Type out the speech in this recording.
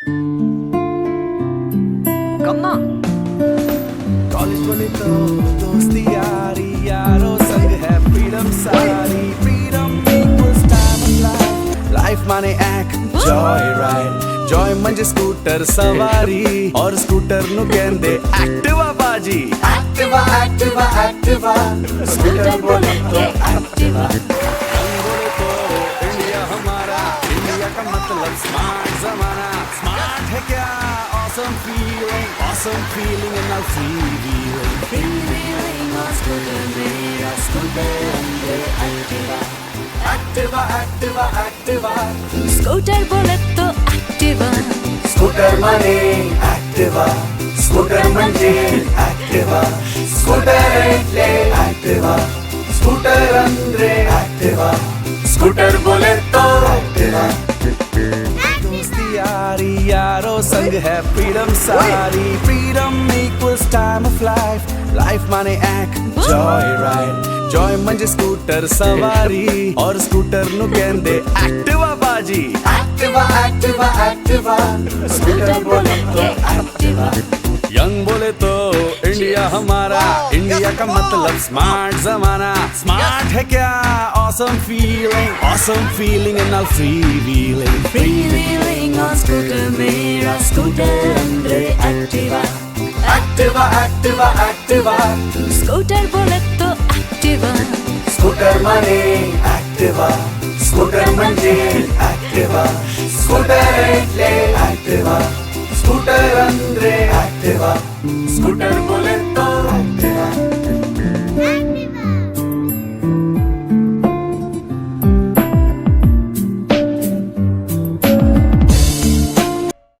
कम ना कॉलेज बोले तो दोस्ती यारी यारों संग है फ्रीडम सारी freedom equals time of life life माने एक जॉय राइड जॉय म्हणजे स्कूटर सवारी और स्कूटर नु कहंदे एक्टिवा बाजी एक्टिवा एक्टिवा एक्टिवा स्कूटर बोले तो एक्टिवा बोले तो इंडिया हमारा इंडिया का मतलब स्मार्ट जमाना स्मार्ट है क्या awesome feeling and now freewheeling on scooter मेरा scooter अंदर एक्टिवा स्कूटर बोले तो एक्टिवा स्कूटर माने एक्टिवा स्कूटर म्हणजे एक्टिवा स्कूटर એટલે एक्टिवा स्कूटर अंदर एक्टिवा स्कूटर बोले तो एक्टिवा दोस्ती यारी यारों संग है फ्रीडम सारी freedom equals time of life life माने एक जॉय राइड जॉय म्हणजे स्कूटर सवारी और स्कूटर नु कहंदे एक्टिवा बाजी एक्टिवा एक्टिवा एक्टिवा स्कूटर बोले तो एक्टिवा यंग बोले तो इंडिया हमारा इंडिया का मतलब स्मार्ट जमाना स्मार्ट है क्या awesome feeling and now freewheeling on scooter मेरा स्कूटर अंदर एक्टिवा एक्टिवा स्कूटर बोले तो एक्टिवा स्कूटर माने एक्टिवा स्कूटर म्हणजे एक्टिवा स्कूटर એટલે